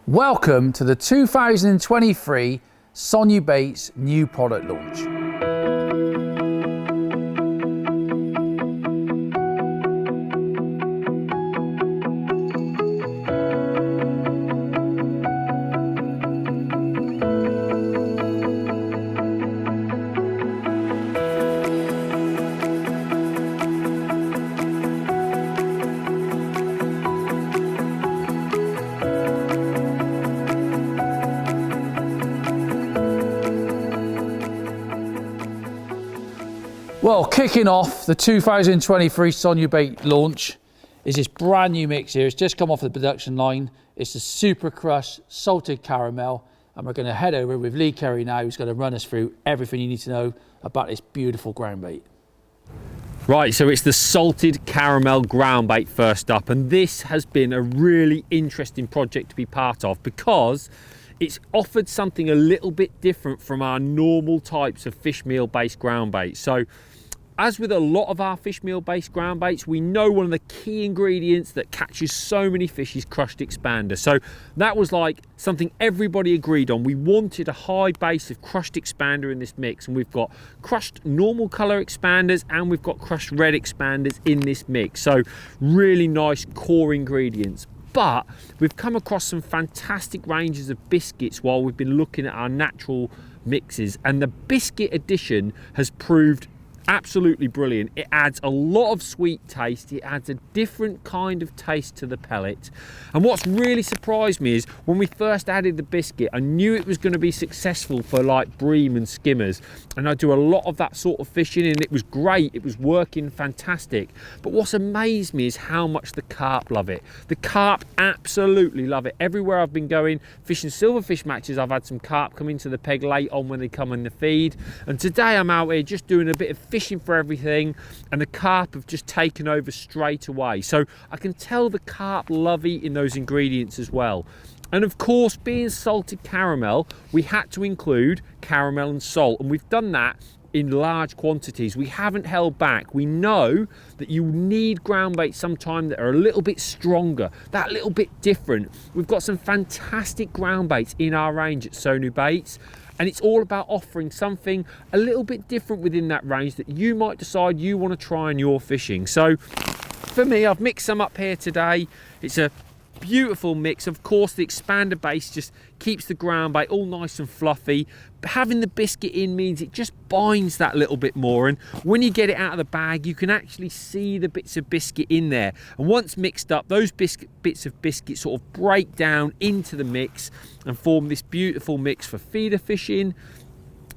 Welcome to the 2023 Sonubaits new product launch. Well, kicking off the 2023 Sonubait launch is this brand new mix here. It's just come off the production line. It's the Super Crush Salted Caramel, and we're going to head over with Lee Kerry now, who's going to run us through everything you need to know about this beautiful ground bait. Right, so it's the Salted Caramel ground bait first up, and this has been a really interesting project to be part of because it's offered something a little bit different from our normal types of fish meal based ground bait. So as with a lot of our fish meal based ground baits, we know one of the key ingredients that catches so many fish is crushed expander. So that was like something everybody agreed on. We wanted a high base of crushed expander in this mix, and we've got crushed normal color expanders and we've got crushed red expanders in this mix. So really nice core ingredients. But we've come across some fantastic ranges of biscuits while we've been looking at our natural mixes, and the biscuit addition has proved absolutely brilliant. It adds a lot of sweet taste, it adds a different kind of taste to the pellet. And what's really surprised me is when we first added the biscuit, I knew it was going to be successful for like bream and skimmers, and I do a lot of that sort of fishing, and it was great, it was working fantastic. But what's amazed me is how much the carp love it. The carp absolutely love it. Everywhere I've been going fishing silverfish matches, I've had some carp come into the peg late on when they come in the feed, and today I'm out here just doing a bit of fishing for everything, and the carp have just taken over straight away. So I can tell the carp love eating those ingredients as well. And of course, being salted caramel, we had to include caramel and salt, and we've done that in large quantities. We haven't held back. We know that you need ground baits sometime that are a little bit stronger, that little bit different. We've got some fantastic ground baits in our range at Sonubaits, and it's all about offering something a little bit different within that range that you might decide you want to try in your fishing. So for me, I've mixed some up here today. It's a beautiful mix. Of course, the expander base just keeps the ground bait all nice and fluffy. But having the biscuit in means it just binds that little bit more, and when you get it out of the bag, you can actually see the bits of biscuit in there. And once mixed up, those bits of biscuit sort of break down into the mix and form this beautiful mix for feeder fishing,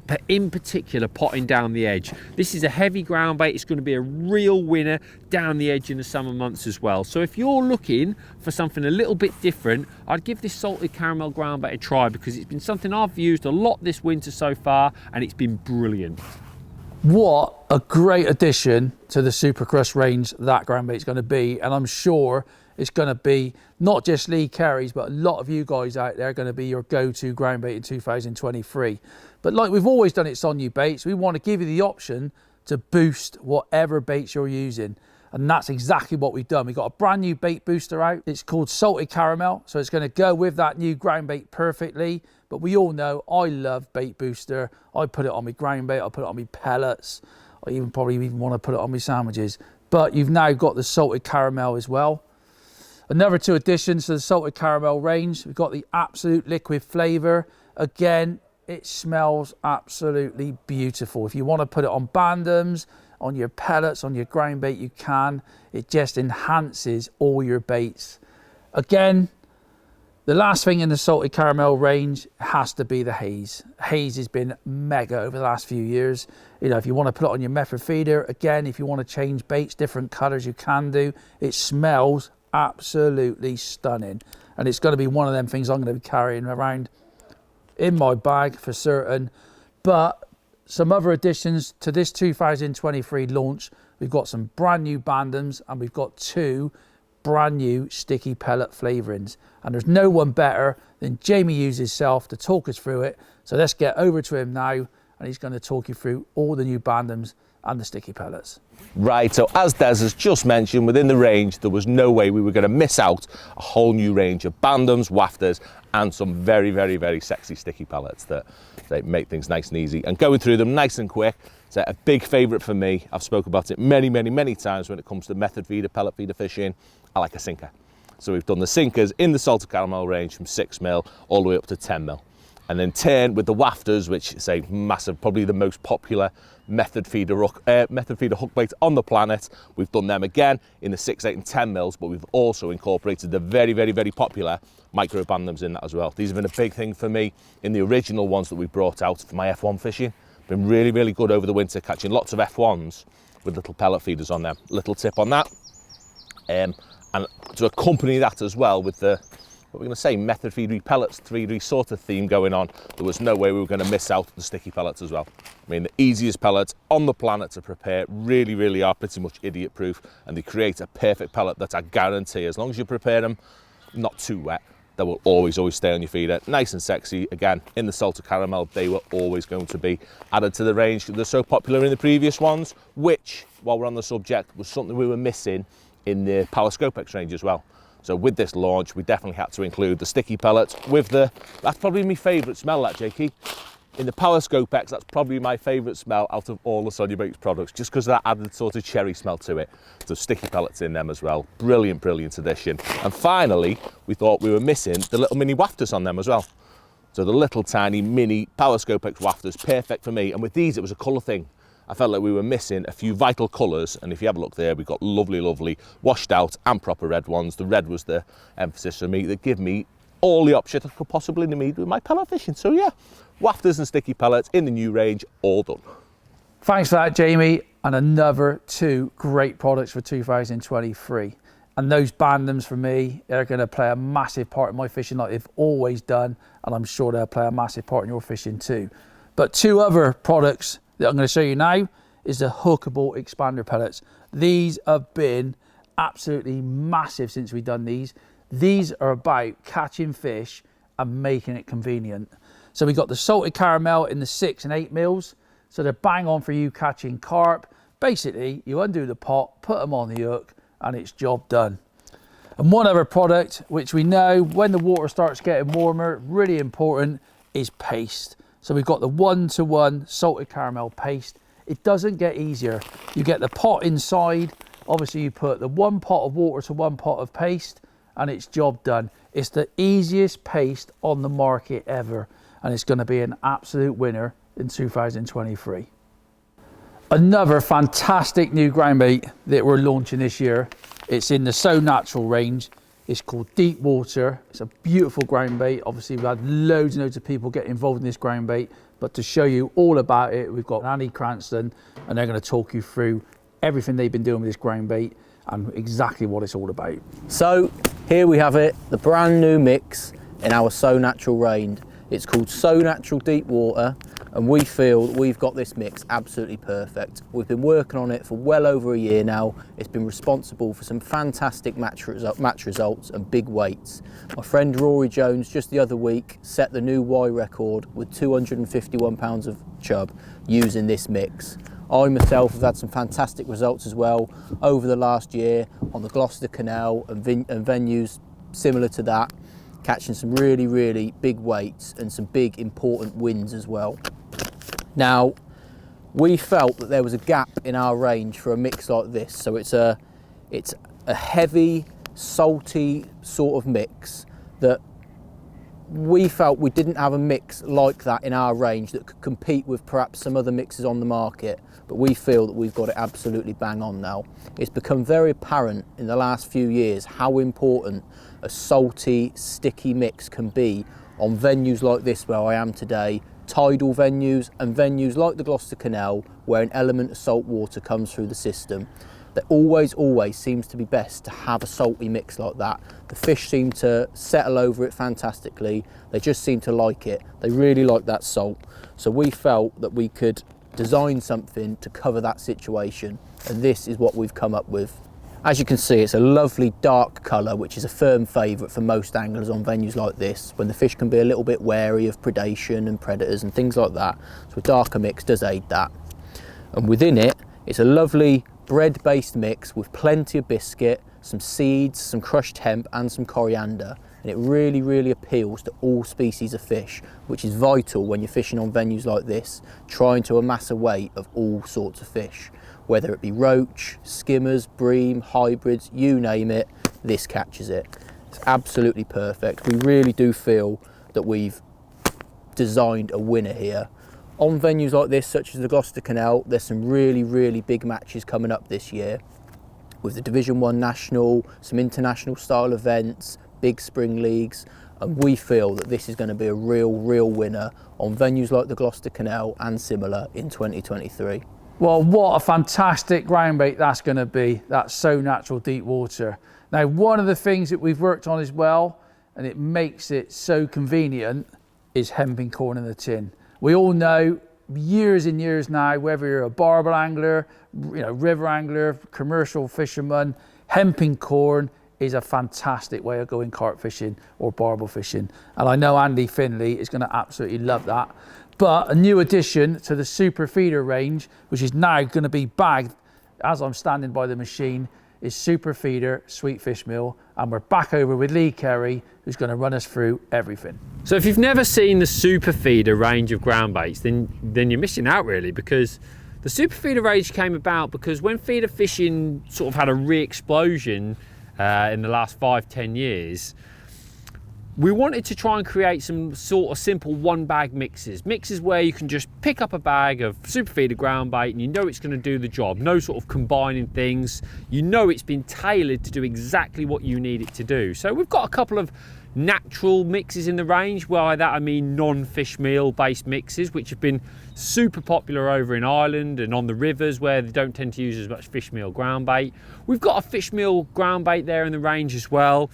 but in particular potting down the edge. This is a heavy ground bait. It's going to be a real winner down the edge in the summer months as well. So if you're looking for something a little bit different, I'd give this salted caramel ground bait a try, because it's been something I've used a lot this winter so far, and it's been brilliant. What a great addition to the Super Crush range that ground bait's going to be, and I'm sure it's going to be not just Lee Kerry's, but a lot of you guys out there are going to be your go-to ground bait in 2023. But like we've always done at Sonubaits, we want to give you the option to boost whatever baits you're using. And that's exactly what we've done. We've got a brand new bait booster out. It's called Salted Caramel, so it's going to go with that new ground bait perfectly. But we all know I love bait booster. I put it on my ground bait, I put it on my pellets. I probably even want to put it on my sandwiches. But you've now got the Salted Caramel as well. Another two additions to the Salted Caramel range. We've got the Absolute Liquid flavour. Again, it smells absolutely beautiful. If you want to put it on bandems, on your pellets, on your ground bait, you can. It just enhances all your baits. Again, the last thing in the Salted Caramel range has to be the haze. Haze has been mega over the last few years. You know, if you want to put it on your method feeder, again, if you want to change baits, different colours, you can do. It smells absolutely stunning, and it's going to be one of them things I'm going to be carrying around in my bag for certain. But some other additions to this 2023 launch, we've got some brand new bandems, and we've got two brand new sticky pellet flavourings, and there's no one better than Jamie Hughes himself to talk us through it. So let's get over to him now, and he's going to talk you through all the new bandems and the sticky pellets. Right, so as Des has just mentioned, within the range, there was no way we were going to miss out a whole new range of bandems, wafters, and some very, very, very sexy sticky pellets that they make things nice and easy. And going through them nice and quick, it's a big favourite for me. I've spoke about it many, many, many times when it comes to method feeder, pellet feeder fishing. I like a sinker. So we've done the sinkers in the salted caramel range from 6mm all the way up to 10mm. And then turn with the wafters, which is a massive, probably the most popular method feeder hook bait on the planet. We've done them again in the 6, 8 and 10mm, but we've also incorporated the very, very, very popular micro bandems in that as well. These have been a big thing for me in the original ones that we brought out for my F1 fishing. Been really, really good over the winter, catching lots of F1s with little pellet feeders on them. Little tip on that. And to accompany that as well with the, what we're going to say, method feeder pellets 3D sort of theme going on, there was no way we were going to miss out the sticky pellets as well. I mean, the easiest pellets on the planet to prepare, really, really are pretty much idiot proof, and they create a perfect pellet that I guarantee, as long as you prepare them not too wet, they will always stay on your feeder. Nice and sexy. Again, in the salted caramel, they were always going to be added to the range. They're so popular in the previous ones, which, while we're on the subject, was something we were missing in the Power Scopex range as well. So with this launch, we definitely had to include the sticky pellets with that's probably my favourite smell, that, Jakey. In the Power Scopex, that's probably my favourite smell out of all the Sonubaits products, just because of that added sort of cherry smell to it. So sticky pellets in them as well. Brilliant, brilliant addition. And finally, we thought we were missing the little mini wafters on them as well. So the little tiny mini Power Scopex wafters, perfect for me. And with these, it was a colour thing. I felt like we were missing a few vital colours, and if you have a look there, we've got lovely, lovely washed out and proper red ones. The red was the emphasis for me, that give me all the options I could possibly need with my pellet fishing. So yeah, wafters and sticky pellets in the new range, all done. Thanks for that, Jamie, and another 2 great products for 2023. And those bandems for me, they're going to play a massive part in my fishing like they've always done, and I'm sure they'll play a massive part in your fishing too. But 2 other products that I'm going to show you now is the hookable expander pellets. These have been absolutely massive since we've done these. These are about catching fish and making it convenient. So we got the salted caramel in the 6 and 8mm. So they're bang on for you catching carp. Basically, you undo the pot, put them on the hook, and it's job done. And one other product, which we know when the water starts getting warmer, really important, is paste. So we've got the 1-to-1 salted caramel paste. It doesn't get easier. You get the pot inside. Obviously, you put the 1 pot of water to 1 pot of paste, and it's job done. It's the easiest paste on the market ever, and it's going to be an absolute winner in 2023. Another fantastic new ground bait that we're launching this year. It's in the So Natural range. It's called Deep Water. It's a beautiful ground bait. Obviously, we've had loads and loads of people get involved in this ground bait, but to show you all about it, we've got Annie Cranston, and they're going to talk you through everything they've been doing with this ground bait and exactly what it's all about. So here we have it, the brand new mix in our So Natural range. It's called So Natural Deep Water, and we feel that we've got this mix absolutely perfect. We've been working on it for well over a year now. It's been responsible for some fantastic match results and big weights. My friend Rory Jones just the other week set the new Y record with 251 pounds of chub using this mix. I myself have had some fantastic results as well over the last year on the Gloucester Canal and venues similar to that, catching some really, really big weights and some big important wins as well. Now, we felt that there was a gap in our range for a mix like this. So it's a heavy, salty sort of mix that we felt we didn't have a mix like that in our range that could compete with perhaps some other mixes on the market, but we feel that we've got it absolutely bang on now. It's become very apparent in the last few years how important a salty, sticky mix can be on venues like this where I am today, tidal venues and venues like the Gloucester Canal where an element of salt water comes through the system. That always seems to be best to have a salty mix like that. The fish seem to settle over it fantastically. They just seem to like it. They really like that salt. So we felt that we could design something to cover that situation, and this is what we've come up with. As you can see, it's a lovely dark colour, which is a firm favourite for most anglers on venues like this, when the fish can be a little bit wary of predation and predators and things like that. So a darker mix does aid that. And within it, It's a lovely bread-based mix with plenty of biscuit, some seeds, some crushed hemp and some coriander, and it really, really appeals to all species of fish, which is vital when you're fishing on venues like this, trying to amass a weight of all sorts of fish, whether it be roach, skimmers, bream, hybrids, you name it, this catches it. It's absolutely perfect. We really do feel that we've designed a winner here. On venues like this, such as the Gloucester Canal, there's some really, really big matches coming up this year with the Division 1 National, some international style events, big spring leagues, and we feel that this is going to be a real winner on venues like the Gloucester Canal and similar in 2023. Well, what a fantastic ground bait that's going to be. That's So Natural Deep Water. Now, one of the things that we've worked on as well, and it makes it so convenient, is hemping corn in the tin. We all know years and years now, whether you're a barbel angler, river angler, commercial fisherman, hemping corn is a fantastic way of going carp fishing or barbel fishing. And I know Andy Finley is going to absolutely love that. But a new addition to the super feeder range, which is now going to be bagged as I'm standing by the machine, is super feeder sweet fish meal. And we're back over with Lee Carey, who's going to run us through everything. So if you've never seen the super feeder range of ground baits, then you're missing out really, because the super feeder range came about because when feeder fishing sort of had a re-explosion in the last 5-10 years, we wanted to try and create some sort of simple one bag mixes where you can just pick up a bag of super feeder ground bait and you know it's going to do the job. No sort of combining things. You know it's been tailored to do exactly what you need it to do. So we've got a couple of natural mixes in the range. By that I mean non-fish meal based mixes, which have been super popular over in Ireland and on the rivers where they don't tend to use as much fish meal ground bait. We've got a fish meal ground bait there in the range as well.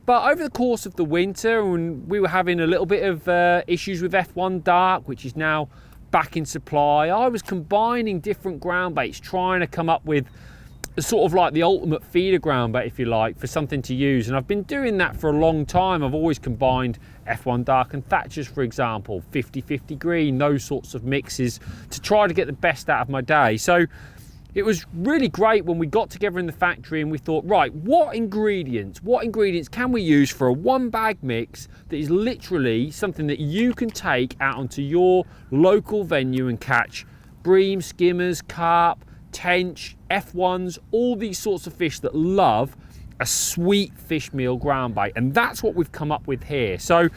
But over the course of the winter, when we were having a little bit of issues with F1 Dark, which is now back in supply, I was combining different ground baits, trying to come up with sort of like the ultimate feeder ground bait, if you like, for something to use. And I've been doing that for a long time. I've always combined F1 Dark and Thatchers, for example, 50-50 green, those sorts of mixes to try to get the best out of my day. So it was really great when we got together in the factory and we thought, right, what ingredients can we use for a one bag mix that is literally something that you can take out onto your local venue and catch bream, skimmers, carp, tench, F1s, all these sorts of fish that love a sweet fish meal ground bait. And that's what we've come up with here. So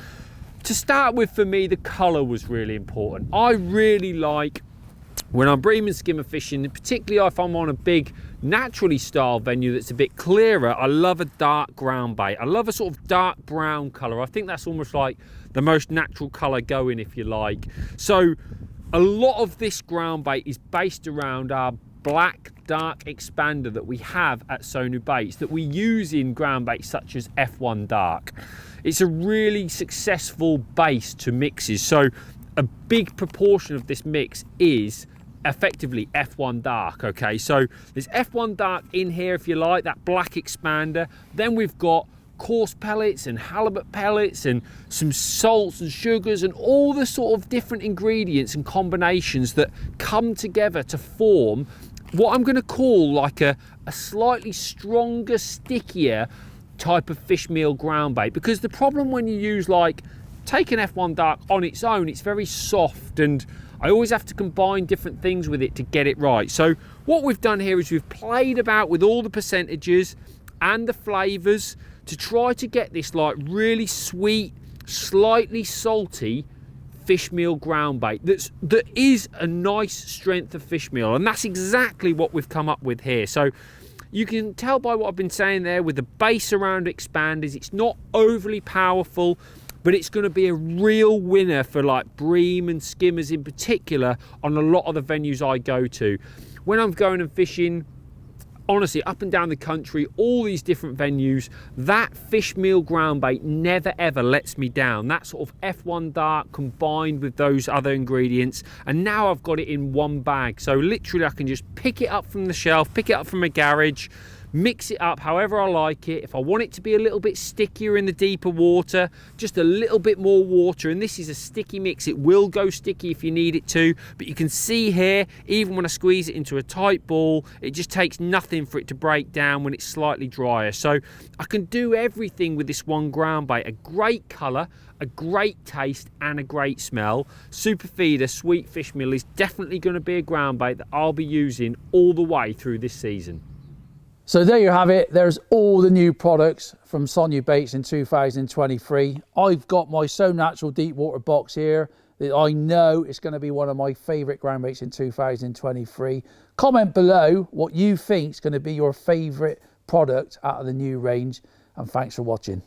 to start with, for me, the colour was really important. I really like, when I'm bream and skimmer fishing, particularly if I'm on a big naturally styled venue that's a bit clearer, I love a dark ground bait. I love a sort of dark brown colour. I think that's almost like the most natural colour going, if you like. So a lot of this ground bait is based around our black dark expander that we have at Sonubaits that we use in ground baits such as F1 Dark. It's a really successful base to mixes. So a big proportion of this mix is effectively F1 Dark. Okay, so there's F1 Dark in here, if you like, that black expander. Then we've got coarse pellets and halibut pellets and some salts and sugars and all the sort of different ingredients and combinations that come together to form what I'm going to call like a slightly stronger, stickier type of fish meal ground bait. Because the problem when you use, like, take an F1 Dark on its own, it's very soft and I always have to combine different things with it to get it right. So what we've done here is we've played about with all the percentages and the flavours to try to get this like really sweet, slightly salty fish meal ground bait that is a nice strength of fish meal, and that's exactly what we've come up with here. So you can tell by what I've been saying there with the base around expanders, it's not overly powerful, but it's going to be a real winner for like bream and skimmers in particular on a lot of the venues I go to. When I'm going and fishing, honestly, up and down the country, all these different venues, that fish meal ground bait never ever lets me down. That sort of F1 Dark combined with those other ingredients, and now I've got it in one bag. So literally I can just pick it up from the shelf, pick it up from a garage, mix it up however I like it. If I want it to be a little bit stickier in the deeper water, just a little bit more water, and this is a sticky mix. It will go sticky if you need it to, but you can see here, even when I squeeze it into a tight ball, it just takes nothing for it to break down when it's slightly drier. So I can do everything with this one ground bait. A great colour, a great taste, and a great smell. Super Feeder Sweet Fish Meal is definitely going to be a ground bait that I'll be using all the way through this season. So there you have it. There's all the new products from Sonubaits in 2023. I've got my So Natural deep water box here that I know is going to be one of my favourite ground baits in 2023. Comment below what you think is going to be your favourite product out of the new range, and thanks for watching.